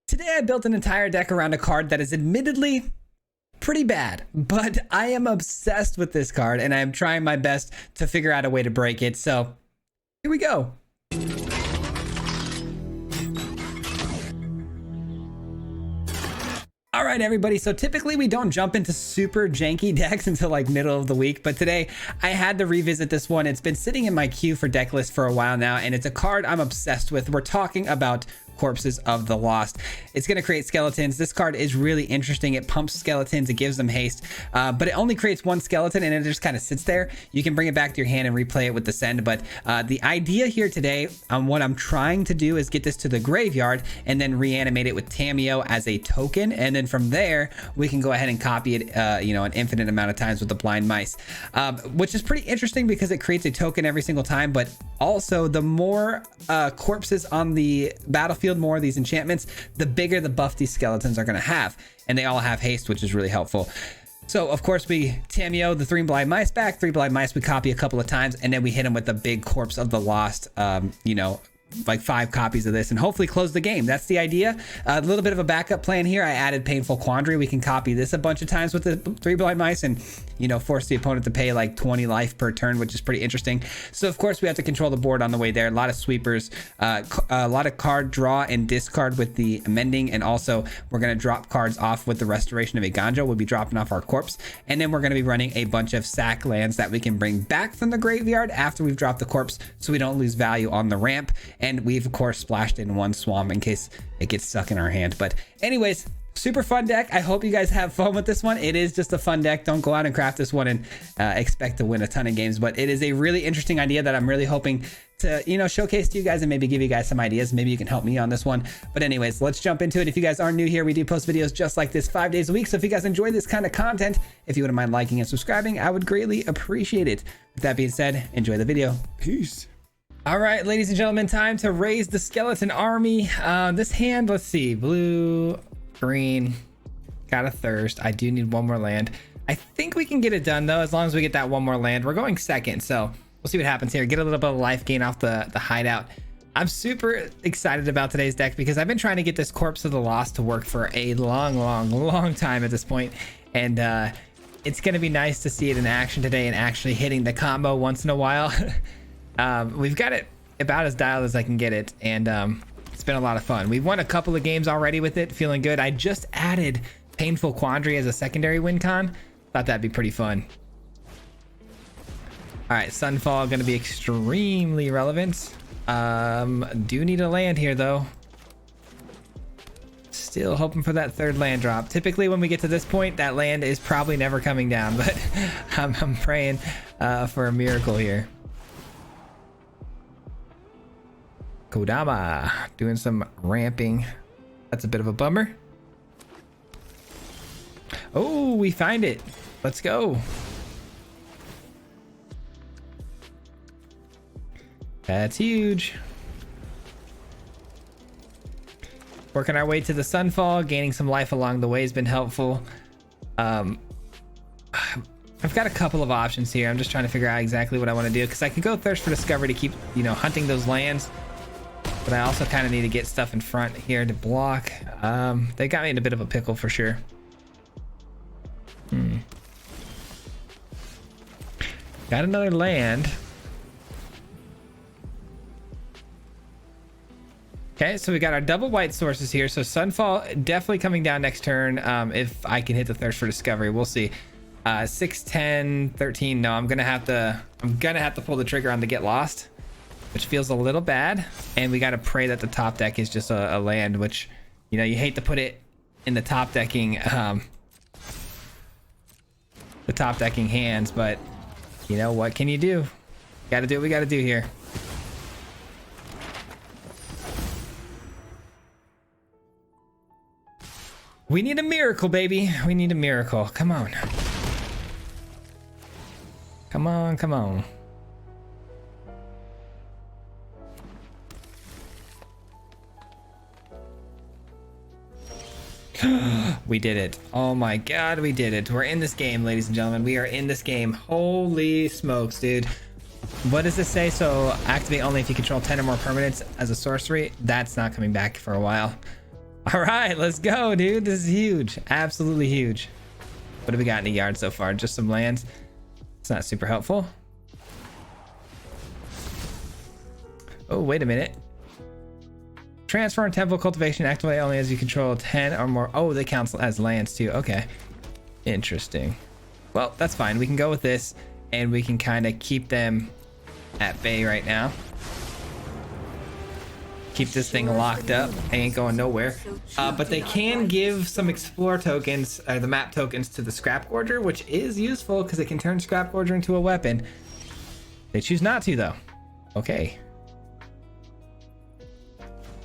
Today I built an entire deck around a card that is admittedly pretty bad, but I am obsessed with this card and I'm trying my best to figure out a way to break it. So here we go. All right, everybody. So typically we don't jump into super janky decks until like middle of the week, but today I had to revisit this one. It's been sitting in my queue for deck list for a while now, and it's a card I'm obsessed with. We're talking about Corpses of the Lost. It's going to create skeletons. This card is really interesting. It pumps skeletons, it gives them haste, but it only creates one skeleton and it just kind of sits there. You can bring it back to your hand and replay it with the send, but the idea here today, what I'm trying to do is get this to the graveyard and then reanimate it with Tamiyo as a token, and then from there we can go ahead and copy it an infinite amount of times with the blind mice, which is pretty interesting because it creates a token every single time. But also, the more corpses on the battlefield, more of these enchantments, the bigger the buff these skeletons are going to have, and they all have haste, which is really helpful. So of course we Tamiyo the 3 blind mice back. 3 blind mice we copy a couple of times, and then we hit them with the big Corpse of the Lost, like 5 copies of this, and hopefully close the game. That's the idea. A little bit of a backup plan here. I added Painful Quandary. We can copy this a bunch of times with the 3 blind mice and force the opponent to pay like 20 life per turn, which is pretty interesting. So of course we have to control the board on the way there. A lot of sweepers, a lot of card draw and discard with the amending, and also we're going to drop cards off with the Restoration of a Ganjo. We'll be dropping off our corpse, and then we're going to be running a bunch of sack lands that we can bring back from the graveyard after we've dropped the corpse, so we don't lose value on the ramp. And we've of course splashed in 1 swamp in case it gets stuck in our hand. But anyways, super fun deck. I hope you guys have fun with this one. It is just a fun deck. Don't go out and craft this one and expect to win a ton of games, but it is a really interesting idea that I'm really hoping to showcase to you guys and maybe give you guys some ideas. Maybe you can help me on this one. But anyways, let's jump into it. If you guys are new here, we do post videos just like this 5 days a week. So if you guys enjoy this kind of content, if you wouldn't mind liking and subscribing, I would greatly appreciate it. With that being said, enjoy the video. Peace. All right, ladies and gentlemen, time to raise the skeleton army. This hand, let's see, blue, green, got a thirst. I do need 1 more land. I think we can get it done though, as long as we get that 1 more land. We're going second, so we'll see what happens here. Get a little bit of life gain off the hideout. I'm super excited about today's deck because I've been trying to get this Corpse of the Lost to work for a long time at this point, and it's gonna be nice to see it in action today and actually hitting the combo once in a while. We've got it about as dialed as I can get it, and it's been a lot of fun. We've won a couple of games already with it, feeling good. I just added Painful Quandary as a secondary win con. Thought that'd be pretty fun. All right, Sunfall gonna be extremely relevant. Do need a land here though. Still hoping for that 3rd land drop. Typically when we get to this point, that land is probably never coming down, but I'm praying for a miracle here. Kodama doing some ramping. That's a bit of a bummer. Oh, we find it. Let's go. That's huge. Working our way to the Sunfall, gaining some life along the way has been helpful. I've got a couple of options here. I'm just trying to figure out exactly what I want to do, because I could go Thirst for Discovery to keep hunting those lands, but I also kind of need to get stuff in front here to block. They got me in a bit of a pickle for sure. Got another land. Okay, so we got our double white sources here. So Sunfall definitely coming down next turn. If I can hit the Thirst for Discovery, we'll see. 6, 10, 13. No, I'm gonna have to pull the trigger on the Get Lost, which feels a little bad. And we got to pray that the top deck is just a land, which you hate to put it in the top decking hands, but what can you do? Got to do what we got to do here. We need a miracle, baby. We need a miracle. Come on. Come on, come on. We did it. Oh my god, we did it. We're in this game, ladies and gentlemen. We are in this game. Holy smokes, dude. What does this say? So activate only if you control 10 or more permanents as a sorcery. That's not coming back for a while. All right, let's go, dude. This is huge. Absolutely huge. What have we got in the yard so far? Just some lands. It's not super helpful. Oh, wait a minute. Transform temple cultivation activate only as you control 10 or more. Oh, they count as lands too. Okay. Interesting. Well, that's fine. We can go with this and we can kind of keep them at bay right now. Keep this thing locked up. They ain't going nowhere. But they can give some explore tokens, or the map tokens, to the scrap gorger, which is useful because it can turn scrap gorger into a weapon. They choose not to, though. Okay.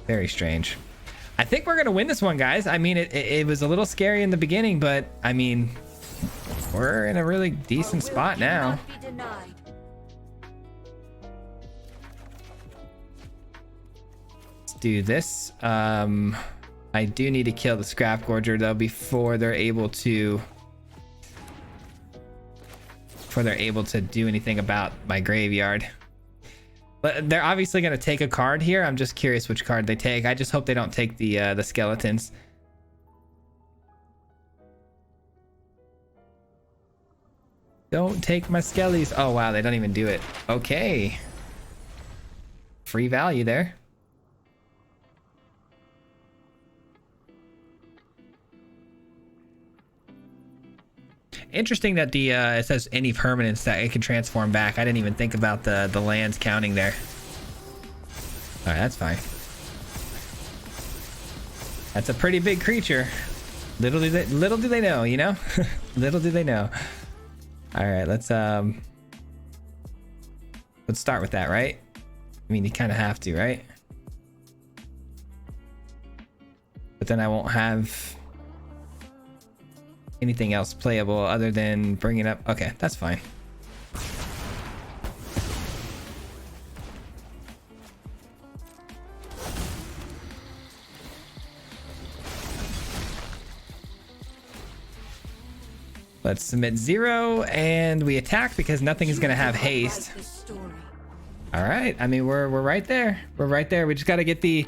Very strange. I think we're gonna win this one, guys. I mean, it was a little scary in the beginning, but I mean, we're in a really decent spot now. Let's do this. I do need to kill the scrap gorger though before they're able to do anything about my graveyard. But they're obviously going to take a card here. I'm just curious which card they take. I just hope they don't take the skeletons. Don't take my skellies. Oh, wow. They don't even do it. Okay. Free value there. Interesting that the it says any permanence that it can transform back. I didn't even think about the lands counting there. All right, that's fine. That's a pretty big creature. Little do they know, you know. Little do they know. All right, let's start with that, right? I mean, you kind of have to, right? But then I won't have anything else playable other than bringing up. Okay, that's fine. Let's submit 0 and we attack because nothing is going to have haste. All right, I mean, we're right there. We're right there. We just got to get the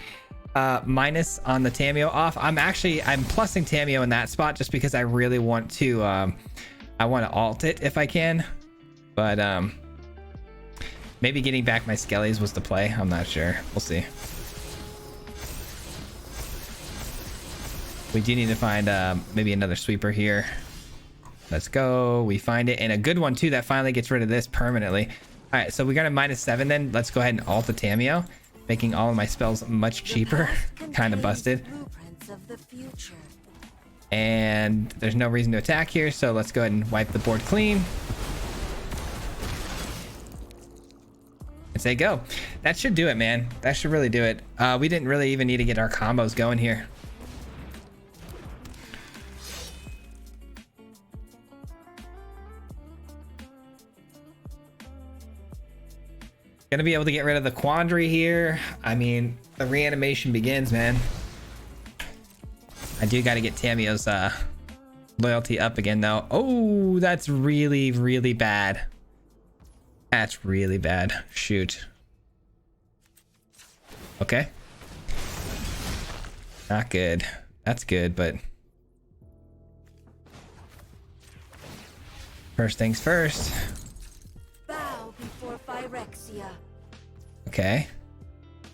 minus on the Tameo off. I'm plussing Tameo in that spot just because I really want to I want to alt it if I can, but maybe getting back my skellies was the play. I'm not sure. We'll see. We do need to find maybe another sweeper here. Let's go. We find it, and a good one too that finally gets rid of this permanently. All right, so we got a -7 then. Let's go ahead and alt the Tameo, making all of my spells much cheaper. Kind of busted. And there's no reason to attack here, so let's go ahead and wipe the board clean. And say go. That should do it, man. That should really do it. We didn't really even need to get our combos going here. Gonna be able to get rid of the quandary here. I mean, the reanimation begins, man. I do got to get Tameo's loyalty up again, though. Oh, that's really, really bad. That's really bad. Shoot. Okay. Not good. That's good, but first things first. Bow before Phyrexia. Okay.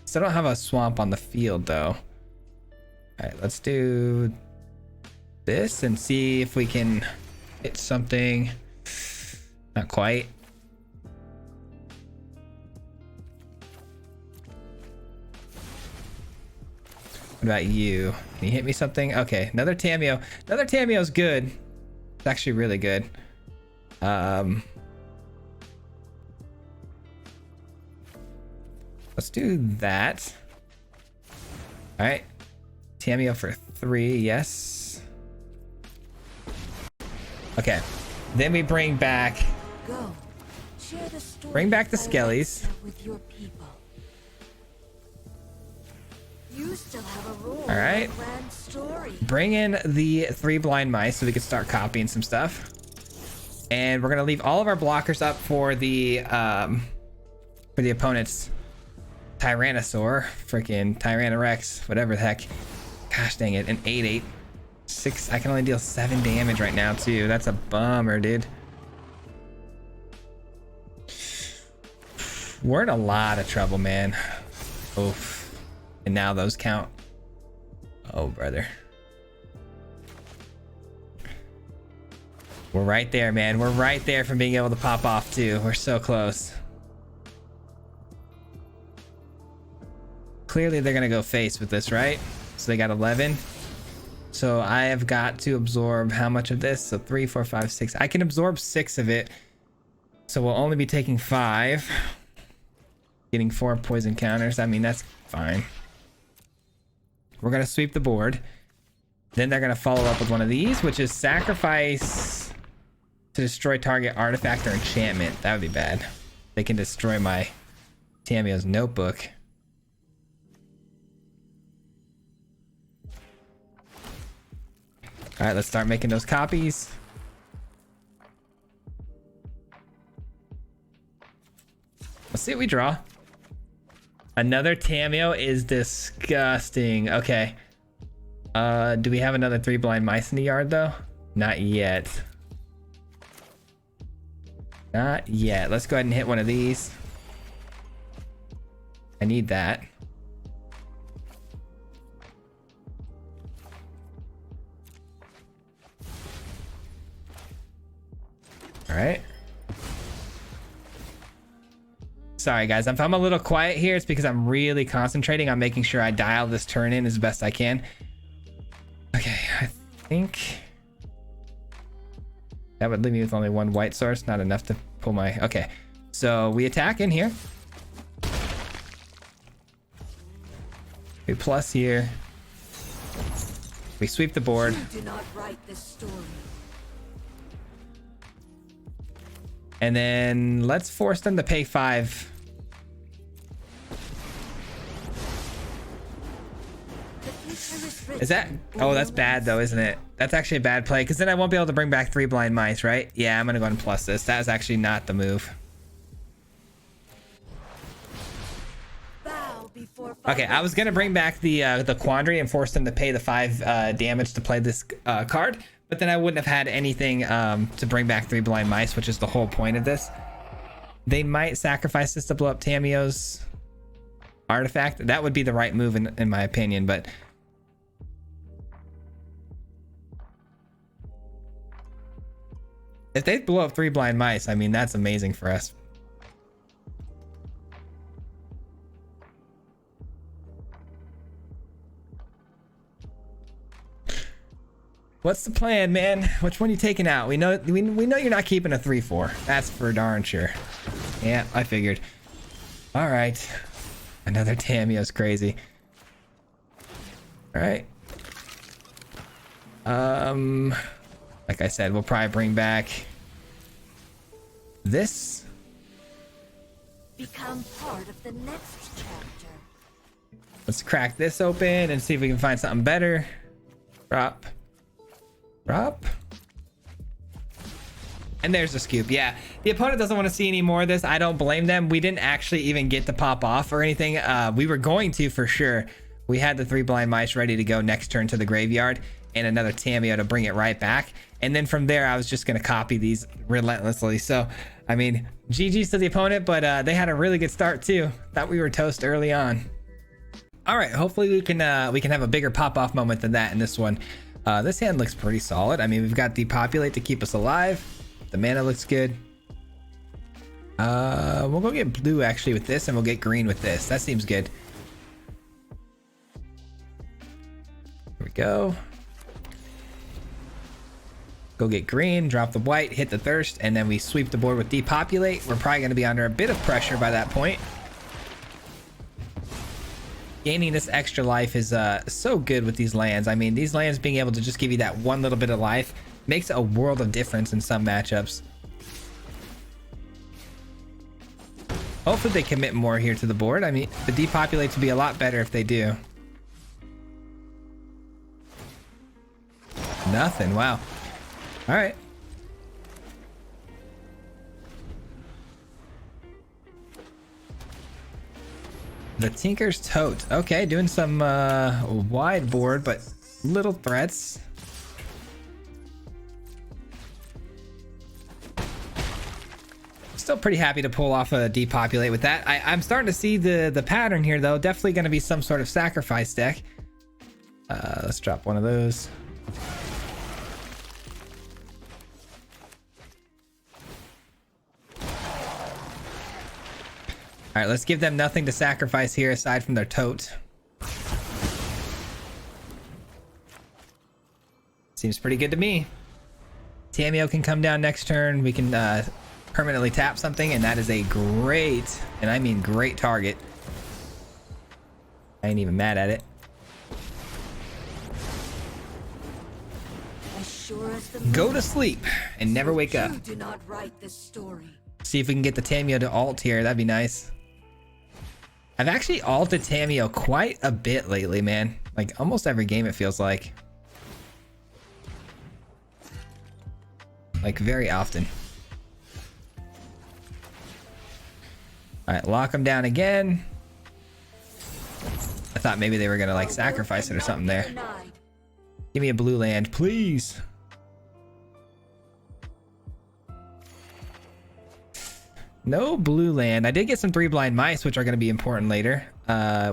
Still don't have a swamp on the field, though. All right, let's do this and see if we can hit something. Not quite. What about you? Can you hit me something? Okay, another Tameo. Another Tameo's good. It's actually really good. Let's do that. All right. Tameo for 3, yes. Okay. Then we bring back... Go. Share the story Bring back the of skellies. Phyrexia with your people. You still have a role All right. in the grand story. Bring in the 3 blind mice so we can start copying some stuff. And we're going to leave all of our blockers up for the opponent's Tyrannosaur, freaking Tyrannorex, whatever the heck. Gosh dang it, an 8/8. 6, I can only deal 7 damage right now too. That's a bummer, dude. We're in a lot of trouble, man. Oof. And now those count. Oh, brother. We're right there, man. We're right there from being able to pop off too. We're so close. Clearly they're gonna go face with this, right? So they got 11. So I have got to absorb how much of this? So 3, 4, 5, 6. I can absorb 6 of it. So we'll only be taking 5. Getting 4 poison counters. I mean, that's fine. We're gonna sweep the board. Then they're gonna follow up with one of these, which is sacrifice to destroy target artifact or enchantment. That would be bad. They can destroy my Tamio's notebook. All right, let's start making those copies. Let's see what we draw. Another Tamio is disgusting. Okay. Do we have another 3 blind mice in the yard though? Not yet. Not yet. Let's go ahead and hit one of these. I need that. All right. Sorry guys, if I'm a little quiet here, it's because I'm really concentrating on making sure I dial this turn in as best I can. Okay, I think that would leave me with only 1 white source, not enough to pull my... Okay, so we attack in here. We plus here. We sweep the board. You do not write this story. And then let's force them to pay 5. Is that... Oh, that's bad though, isn't it? That's actually a bad play because then I won't be able to bring back 3 blind mice, right? Yeah, I'm gonna go ahead and plus this. That is actually not the move. Okay, I was gonna bring back the quandary and force them to pay the 5 damage to play this card, but then I wouldn't have had anything to bring back 3 blind mice, which is the whole point of this. They might sacrifice this to blow up Tamio's artifact. That would be the right move in my opinion, but if they blow up 3 blind mice, I mean, that's amazing for us. What's the plan, man? Which one are you taking out? We know you're not keeping a 3/4. That's for darn sure. Yeah, I figured. All right. Another Tamio's crazy. All right. Like I said, we'll probably bring back this. Become part of the next chapter. Let's crack this open and see if we can find something better. Drop. Drop. And there's the scoop. Yeah, the opponent doesn't want to see any more of this. I don't blame them. We didn't actually even get to pop off or anything. We were going to for sure. We had the 3 blind mice ready to go next turn to the graveyard and another Tamio to bring it right back. And then from there, I was just going to copy these relentlessly. So, I mean, GG's to the opponent, but they had a really good start too. Thought we were toast early on. All right, hopefully we can have a bigger pop-off moment than that in this one. This hand looks pretty solid. I mean, we've got Depopulate to keep us alive. The mana looks good. We'll go get blue actually with this, and we'll get green with this. That seems good. Here we go. Go get green, drop the white, hit the thirst, and then we sweep the board with Depopulate. We're probably going to be under a bit of pressure by that point. Gaining this extra life is so good with these lands. I mean, these lands being able to just give you that one little bit of life makes a world of difference in some matchups. Hopefully they commit more here to the board. I mean, the Depopulate would be a lot better if they do. Nothing. Wow. All right. The Tinker's Tote. Okay, doing some wide board, but little threats. Still pretty happy to pull off a depopulate with that. I'm starting to see the pattern here, though. Definitely going to be some sort of sacrifice deck. Let's drop one of those. All right, let's give them nothing to sacrifice here aside from their tote. Seems pretty good to me. Tamio can come down next turn. We can permanently tap something, and that is a great, and I mean great target. I ain't even mad at it. As sure as the Go to sleep and never wake up. You do not write this story. See if we can get the Tamio to alt here. That'd be nice. I've actually alted Tamio quite a bit lately, man. Like almost every game it feels like. Like very often. All right, lock them down again. I thought maybe they were gonna like sacrifice it or something there. Give me a blue land, please. No blue land. I did get some 3 blind mice, which are going to be important later.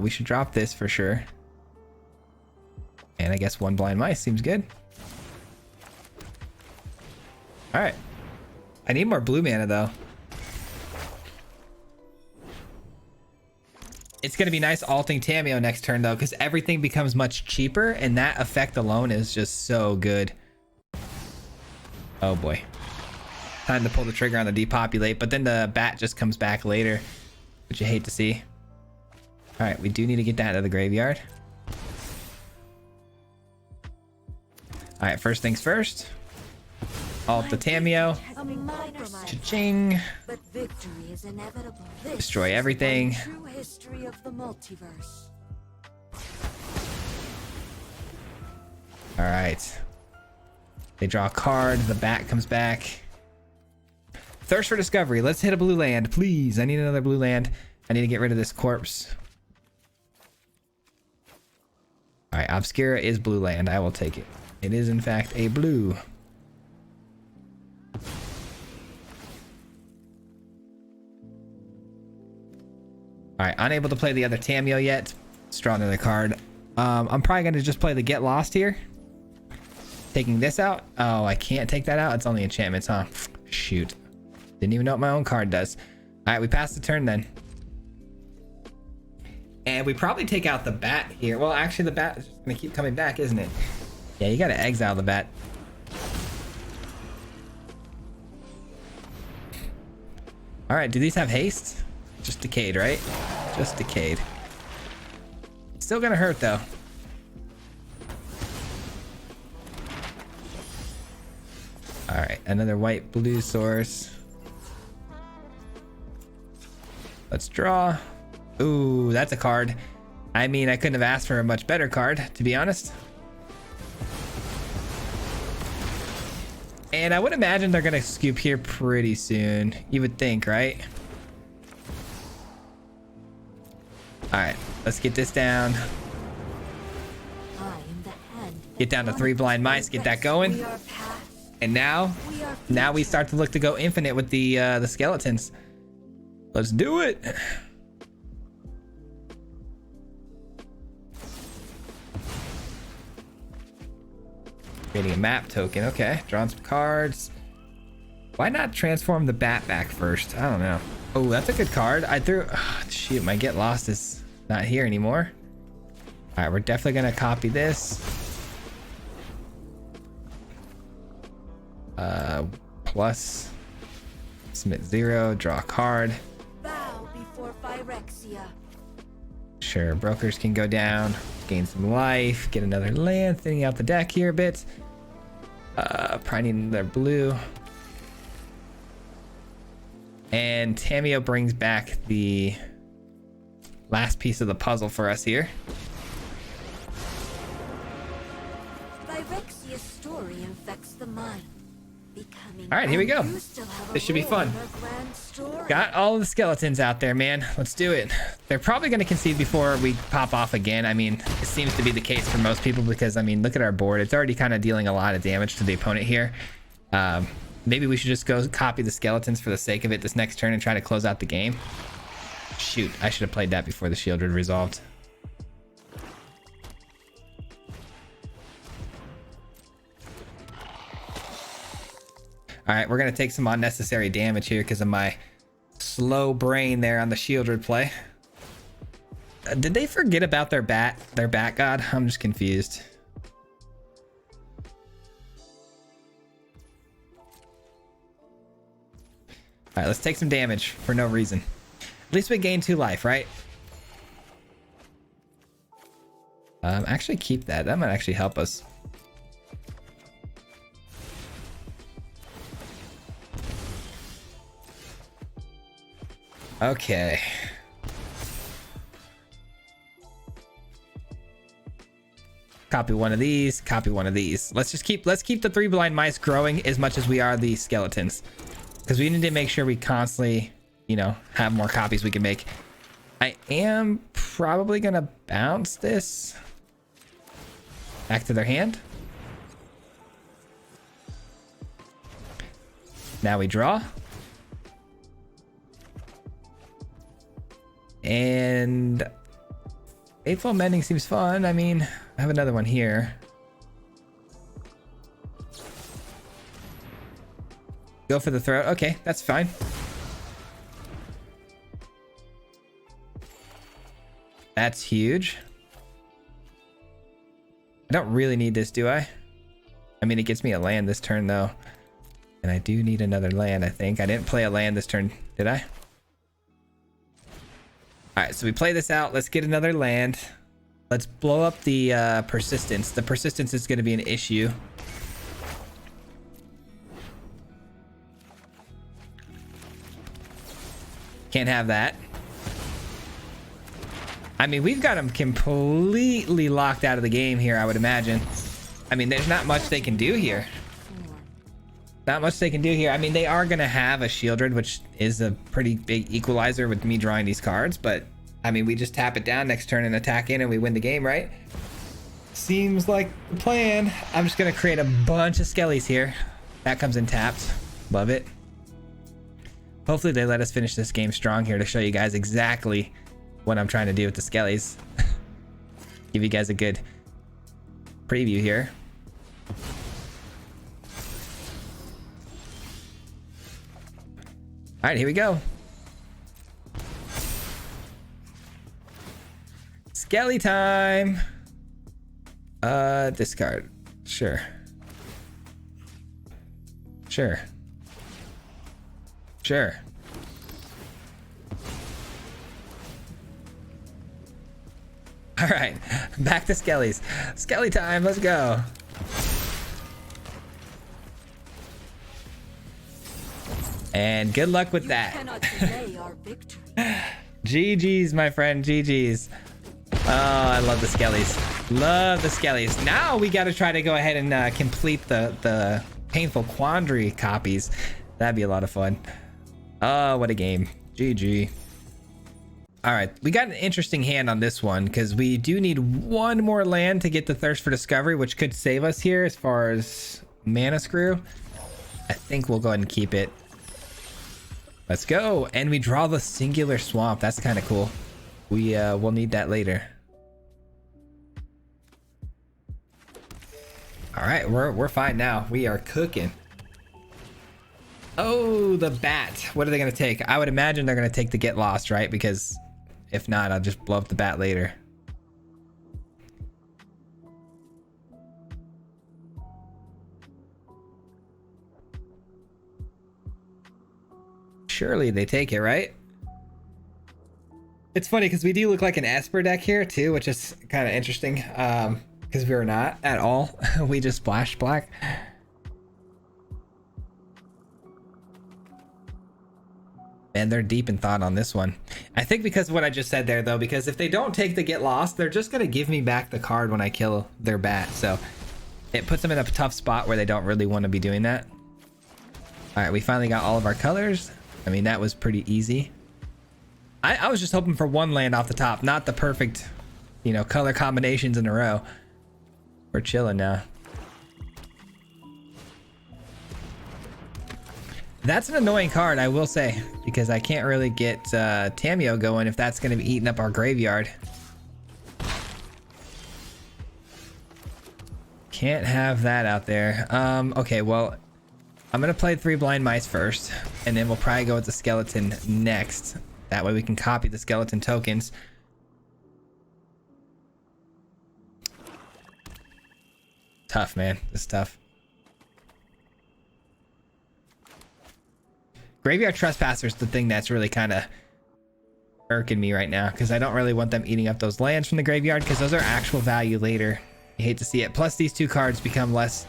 We should drop this for sure. And I guess 1 blind mice seems good. All right. I need more blue mana though. It's going to be nice alting Tamio next turn though, because everything becomes much cheaper, and that effect alone is just so good. Oh boy. Time to pull the trigger on the depopulate, but then the bat just comes back later, which you hate to see. All right, we do need to get that out of the graveyard. All right, first things first. Alt the Tamio. Cha-ching. But victory is inevitable. Destroy everything. True history of the multiverse. All right. They draw a card. The bat comes back. Thirst for discovery. Let's hit a blue land, please. I need another blue land. I need to get rid of this corpse. All right, Obscura is blue land. I will take it. It is in fact a blue. All right, unable to play the other Tamio yet. Let's draw another card. I'm probably going to just play the Get Lost here. Taking this out. Oh, I can't take that out. It's only enchantments, huh? Shoot. Didn't even know what my own card does. All right, we passed the turn then. And we probably take out the bat here. Well, actually, the bat is just going to keep coming back, isn't it? Yeah, you got to exile the bat. All right, do these have haste? Just decayed, right? Just decayed. Still going to hurt, though. All right, another white blue source. Let's draw. Ooh, that's a card. I mean, I couldn't have asked for a much better card, to be honest. And I would imagine they're gonna scoop here pretty soon. You would think, right? All right, let's get this down. Get down to 3 blind mice, get that going. And now we start to look to go infinite with the skeletons. Let's do it. Creating a map token. Okay, drawing some cards. Why not transform the bat back first? I don't know. Oh, that's a good card. I threw. Oh, shoot, my Get Lost is not here anymore. All right, we're definitely gonna copy this. Plus submit 0, draw a card. Bow before Phyrexia. Sure, brokers can go down, gain some life, get another land, thinning out the deck here a bit. Probably need another blue. And Tamio brings back the last piece of the puzzle for us here. Phyrexia's story infects the mind. All right, here we go. You still have a This should be role fun. in our grand story. Got all of the skeletons out there, man. Let's do it. They're probably going to concede before we pop off again. I mean, it seems to be the case for most people because, I mean, look at our board. It's already kind of dealing a lot of damage to the opponent here. Maybe we should just go copy the skeletons for the sake of it this next turn and try to close out the game. Shoot, I should have played that before the shield had resolved. All right, we're going to take some unnecessary damage here because of my slow brain there on the shielded play. Did they forget about their bat god? I'm just confused. All right, let's take some damage for no reason. At least we gain 2 life, right? Actually keep that. That might actually help us. Okay. Copy one of these, copy one of these. Let's keep the 3 blind mice growing as much as we are the skeletons. Because we need to make sure we constantly, you know, have more copies we can make. I am probably gonna bounce this back to their hand. Now we draw. And Fateful Mending seems fun. I mean, I have another one here. Go for the throat. Okay, that's fine. That's huge. I don't really need this, do I? I mean, it gets me a land this turn, though. And I do need another land, I think. I didn't play a land this turn, did I? All right, so we play this out. Let's get another land. Let's blow up the persistence. The persistence is going to be an issue. Can't have that. I mean, we've got them completely locked out of the game here, I would imagine. I mean, there's not much they can do here. Not much they can do here. I mean, they are going to have a Shieldred, which is a pretty big equalizer with me drawing these cards. But, I mean, we just tap it down next turn and attack in and we win the game, right? Seems like the plan. I'm just going to create a bunch of skellies here. That comes in tapped. Love it. Hopefully they let us finish this game strong here to show you guys exactly what I'm trying to do with the skellies. Give you guys a good preview here. All right, here we go. Skelly time. Discard. Sure. Sure. Sure. All right, back to skellies. Skelly time, let's go. And good luck with that. Cannot delay our victory. GG's, my friend, GG's. Oh, I love the skellies. Love the skellies. Now we got to try to go ahead and complete the painful quandary copies. That'd be a lot of fun. Oh, what a game. GG. All right, we got an interesting hand on this one because we do need one more land to get the Thirst for Discovery, which could save us here as far as mana screw. I think we'll go ahead and keep it. Let's go. And we draw the Singular Swamp. That's kind of cool. We'll need that later. All right, we're fine now. We are cooking. Oh, the bat. What are they going to take? I would imagine they're going to take the Get Lost, right? Because if not, I'll just blow up the bat later. Surely they take it, right? It's funny because we do look like an Esper deck here too, which is kind of interesting. Because we're not at all. We just splash black. And they're deep in thought on this one. I think because of what I just said there, though, because if they don't take the Get Lost, they're just going to give me back the card when I kill their bat. So it puts them in a tough spot where they don't really want to be doing that. All right, we finally got all of our colors. I mean, that was pretty easy. I was just hoping for one land off the top, not the perfect, you know, color combinations in a row. We're chilling now. That's an annoying card, I will say, because I can't really get Tameo going if that's going to be eating up our graveyard. Can't have that out there. Okay, well, I'm going to play 3 blind mice first, and then we'll probably go with the skeleton next. That way we can copy the skeleton tokens. Tough, man. This is tough. Graveyard Trespasser is the thing that's really kind of irking me right now, because I don't really want them eating up those lands from the graveyard, because those are actual value later. You hate to see it. Plus, these 2 cards become less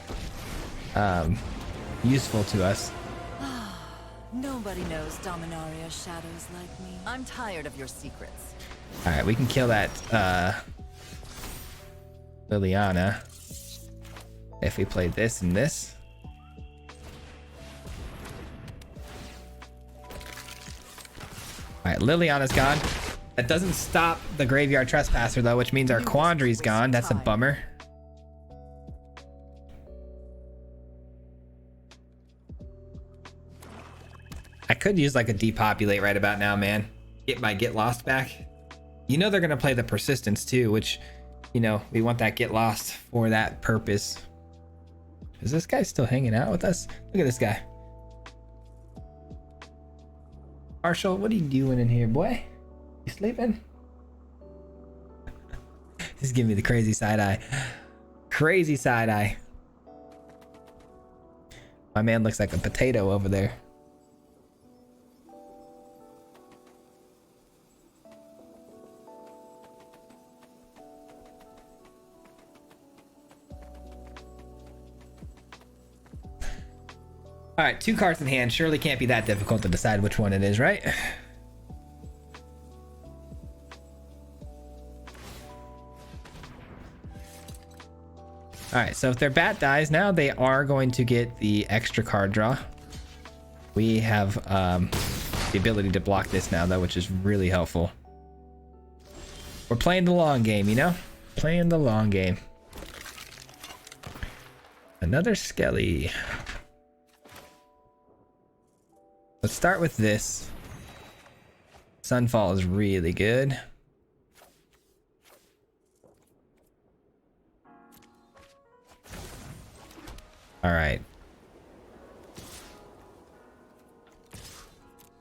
useful to us. Nobody knows Dominaria's shadows like me. I'm tired of your secrets. All right, we can kill that Liliana if we play this and this. All right, Liliana's gone. That doesn't stop the Graveyard Trespasser though, which means our Quandary's gone. That's a bummer. I could use like a depopulate right about now, man. Get my Get Lost back. You know they're gonna play the Persistence too, which, you know, we want that Get Lost for that purpose. Is this guy still hanging out with us? Look at this guy. Marshall, what are you doing in here, boy? You sleeping? He's giving me the crazy side eye. Crazy side eye. My man looks like a potato over there. All right, 2 cards in hand. Surely can't be that difficult to decide which one it is, right? All right, so if their bat dies now, they are going to get the extra card draw. We have the ability to block this now, though, which is really helpful. We're playing the long game, you know? Playing the long game. Another Skelly. Let's start with this. Sunfall is really good. All right.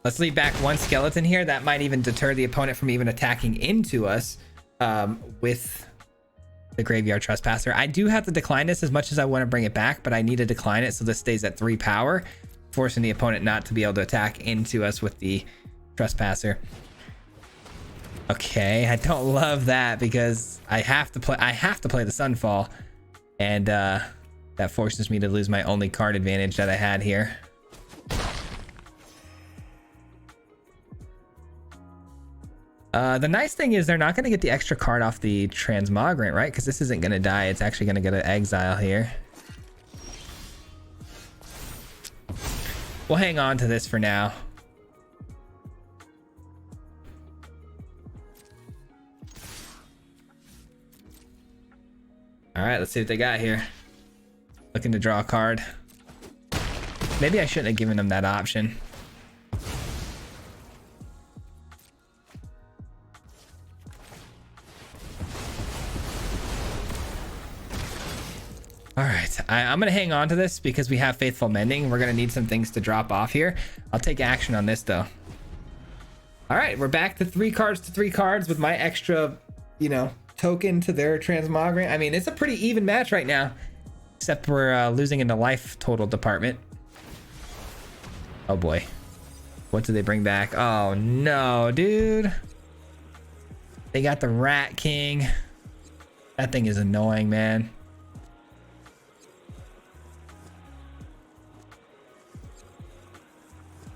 Let's leave back 1 skeleton here. That might even deter the opponent from even attacking into us with the Graveyard Trespasser. I do have to decline this as much as I want to bring it back, but I need to decline it so this stays at 3 power, forcing the opponent not to be able to attack into us with the Trespasser. Okay, I don't love that because I have to play the Sunfall, and that forces me to lose my only card advantage that I had here. The nice thing is they're not going to get the extra card off the Transmogrant, right? Because this isn't going to die. It's actually going to go to exile here. We'll hang on to this for now. All right, let's see what they got here. Looking to draw a card. Maybe I shouldn't have given them that option. All right, I'm gonna hang on to this because we have Faithful Mending. We're gonna need some things to drop off here. I'll take action on this though. All right, we're back to 3 cards to 3 cards with my extra, you know, token to their Transmogrant. I mean, it's a pretty even match right now, except we're losing in the life total department. Oh boy, what did they bring back? Oh no, dude. They got the Rat King. That thing is annoying, man.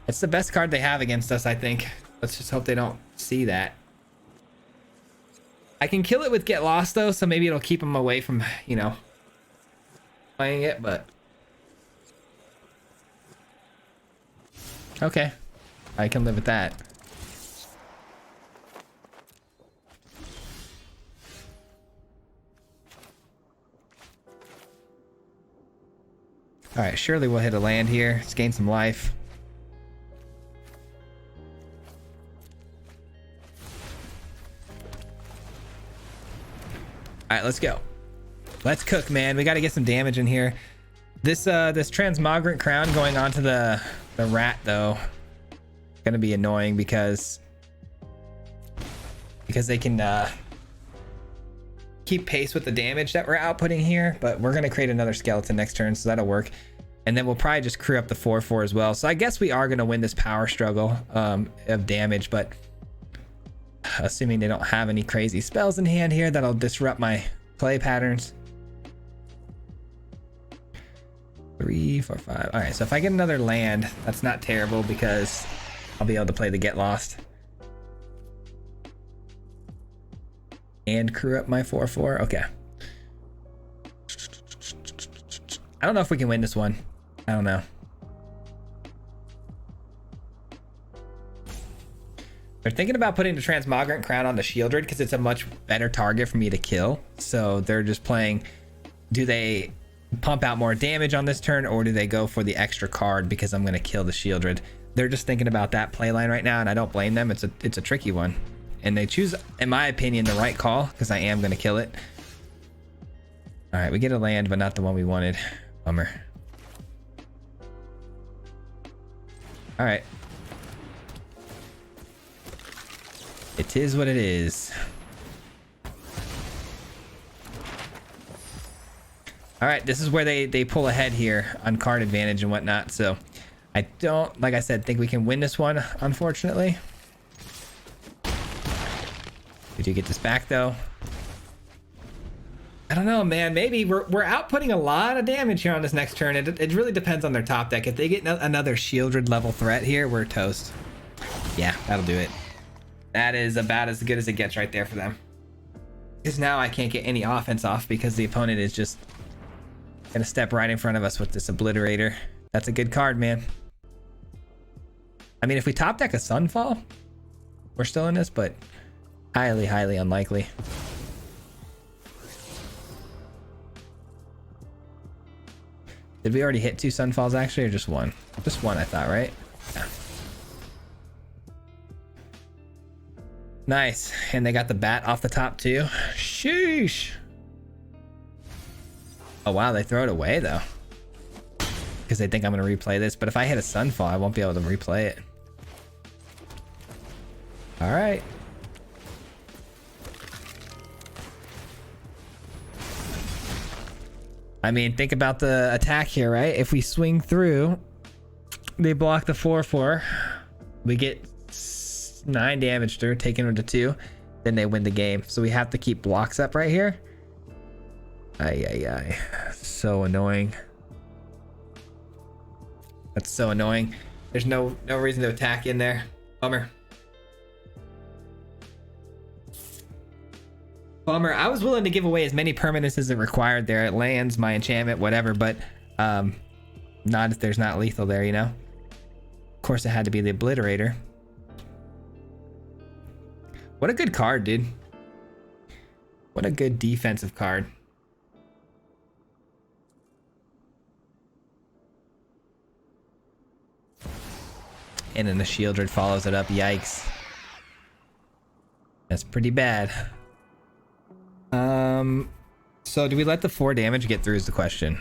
It's the best card they have against us, I think. Let's just hope they don't see that. I can kill it with Get Lost, though, so maybe it'll keep them away from, you know, playing it, but... Okay. I can live with that. All right, surely we'll hit a land here. Let's gain some life. All right, let's go. Let's cook, man. We got to get some damage in here. This transmogrant crown going onto the rat though, gonna be annoying because they can keep pace with the damage that we're outputting here. But we're gonna create another skeleton next turn, so that'll work. And then we'll probably just crew up the 4/4 as well. So I guess we are gonna win this power struggle of damage, but assuming they don't have any crazy spells in hand here that'll disrupt my play patterns. 3, 4, 5. All right, so if I get another land, that's not terrible because I'll be able to play the Get Lost and crew up my 4/4. Okay. I don't know if we can win this one. I don't know. They're thinking about putting the Transmogrant Crown on the Shieldred because it's a much better target for me to kill. So they're just playing, do they pump out more damage on this turn, or do they go for the extra card because I'm going to kill the Shieldred? They're just thinking about that play line right now, and I don't blame them. It's a tricky one, and they choose, in my opinion, the right call because I am going to kill it. All right, we get a land, but not the one we wanted. Bummer. All right. It is what it is. All right, this is where they pull ahead here on card advantage and whatnot. So I don't, like I said, think we can win this one, unfortunately. We do get this back though. I don't know, man. Maybe we're outputting a lot of damage here on this next turn. It really depends on their top deck. If they get another Shieldred level threat here, we're toast. Yeah, that'll do it. That is about as good as it gets right there for them. Because now I can't get any offense off because the opponent is just gonna step right in front of us with this Obliterator. That's a good card, man. I mean, if we top deck a Sunfall, we're still in this, but highly, highly unlikely. Did we already hit 2 Sunfalls actually, or just one? Just one, I thought, right? Yeah. Nice. And they got the bat off the top too. Sheesh. Oh wow, they throw it away though, because they think I'm gonna replay this. But if I hit a Sunfall, I won't be able to replay it. All right. I mean, think about the attack here, right? If we swing through, they block the 4/4. We get 9 damage through, taking them to 2. Then they win the game. So we have to keep blocks up right here. Ay. So annoying. That's so annoying. There's no reason to attack in there. Bummer. Bummer. I was willing to give away as many permanents as it required there. It lands, my enchantment, whatever, but not if there's not lethal there, you know? Of course, it had to be the Obliterator. What a good card, dude. What a good defensive card. And then the Shieldred follows it up. Yikes. That's pretty bad. So do we let the 4 damage get through is the question.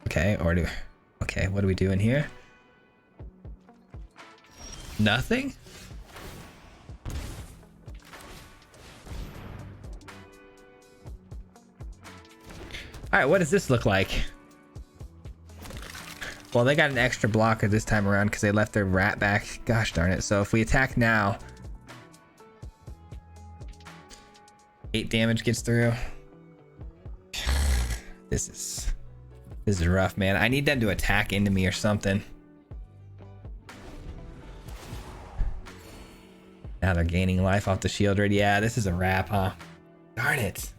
Okay, or do... Okay, what are we doing here? Nothing? Alright, what does this look like? Well, they got an extra blocker this time around because they left their rat back. Gosh darn it. So if we attack now, 8 damage gets through. This is rough, man. I need them to attack into me or something. Now they're gaining life off the Shieldred. Yeah, this is a wrap, huh? Darn it.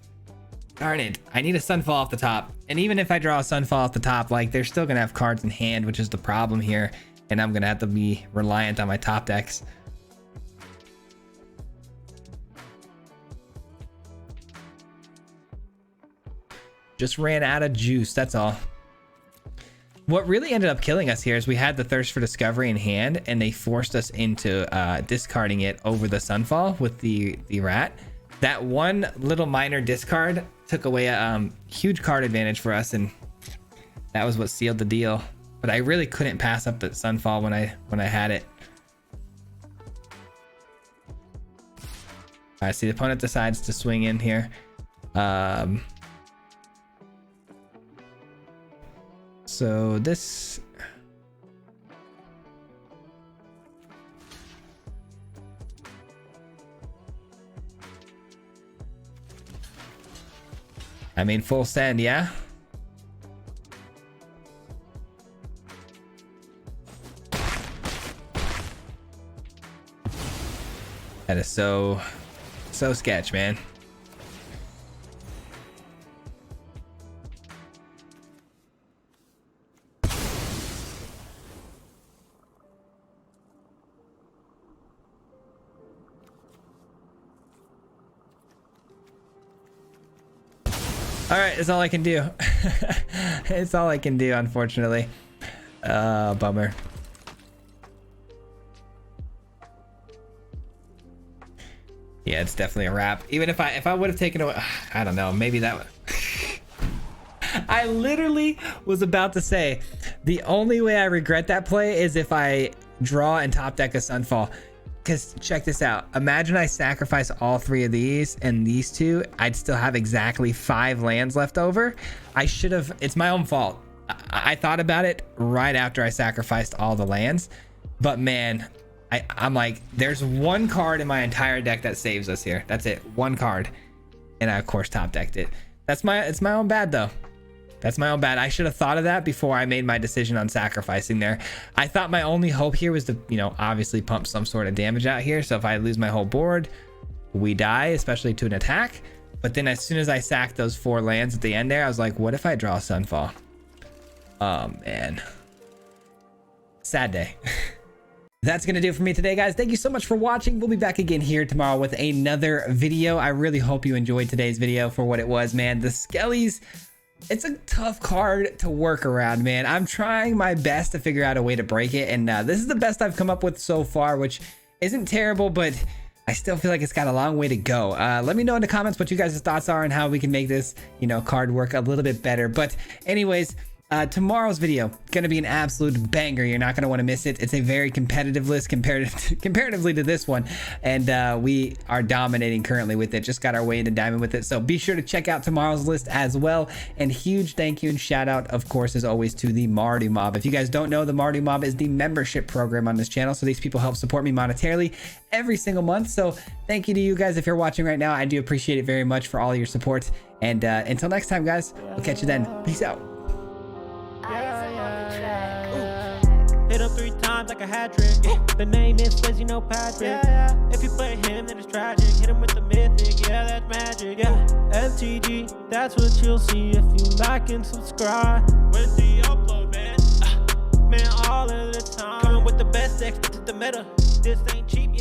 Darn it. I need a Sunfall off the top. And even if I draw a Sunfall off the top, like, they're still gonna have cards in hand, which is the problem here. and I'm gonna have to be reliant on my top decks. Just ran out of juice, that's all. What really ended up killing us here is we had the Thirst for Discovery in hand, and they forced us into discarding it over the Sunfall with the rat. That one little minor discard took away a huge card advantage for us, and that was what sealed the deal. But I really couldn't pass up the Sunfall when I had it. All right, see, the opponent decides to swing in here. So this, I mean, full send, yeah. That is so sketch, man. All right, it's all I can do. It's all I can do, unfortunately. Bummer. Yeah, it's definitely a wrap. Even if I would have taken away, I don't know, maybe that would. I literally was about to say the only way I regret that play is if I draw and top deck a Sunfall. Because check this out. Imagine I sacrifice all 3 of these and these 2. I'd still have exactly 5 lands left over. I should have. It's my own fault. I thought about it right after I sacrificed all the lands. But man, I'm like, there's one card in my entire deck that saves us here. That's it. One card. And I, of course, top decked it. It's my own bad, though. That's my own bad. I should have thought of that before I made my decision on sacrificing there. I thought my only hope here was to, you know, obviously pump some sort of damage out here. So if I lose my whole board, we die, especially to an attack. But then as soon as I sacked those 4 lands at the end there, I was like, what if I draw Sunfall? Oh, man. Sad day. That's gonna do it for me today, guys. Thank you so much for watching. We'll be back again here tomorrow with another video. I really hope you enjoyed today's video for what it was, man. The Skellies, it's a tough card to work around, man. I'm trying my best to figure out a way to break it, and this is the best I've come up with so far, which isn't terrible, but I still feel like it's got a long way to go. Let me know in the comments what you guys' thoughts are and how we can make this, you know, card work a little bit better. But anyways, tomorrow's video gonna be an absolute banger. You're not gonna want to miss it. It's a very competitive list comparatively to this one, and we are dominating currently with it. Just got our way into diamond with it, so be sure to check out tomorrow's list as well. And huge thank you and shout out, of course, as always, to the Mardu Mob. If you guys don't know, the Mardu Mob is the membership program on this channel, so these people help support me monetarily every single month. So thank you to you guys if you're watching right now. I do appreciate it very much for all your support, and until next time, guys, we'll catch you then. Peace out. Hit him 3 times like a hat trick. Yeah. The name is Swayze, no Patrick. Yeah. If you play him, then it's tragic. Hit him with the mythic, yeah, that's magic. Yeah, MTG, that's what you'll see if you like and subscribe. With the upload, man, man, all of the time. Coming with the best decks, this is the meta. This ain't cheap.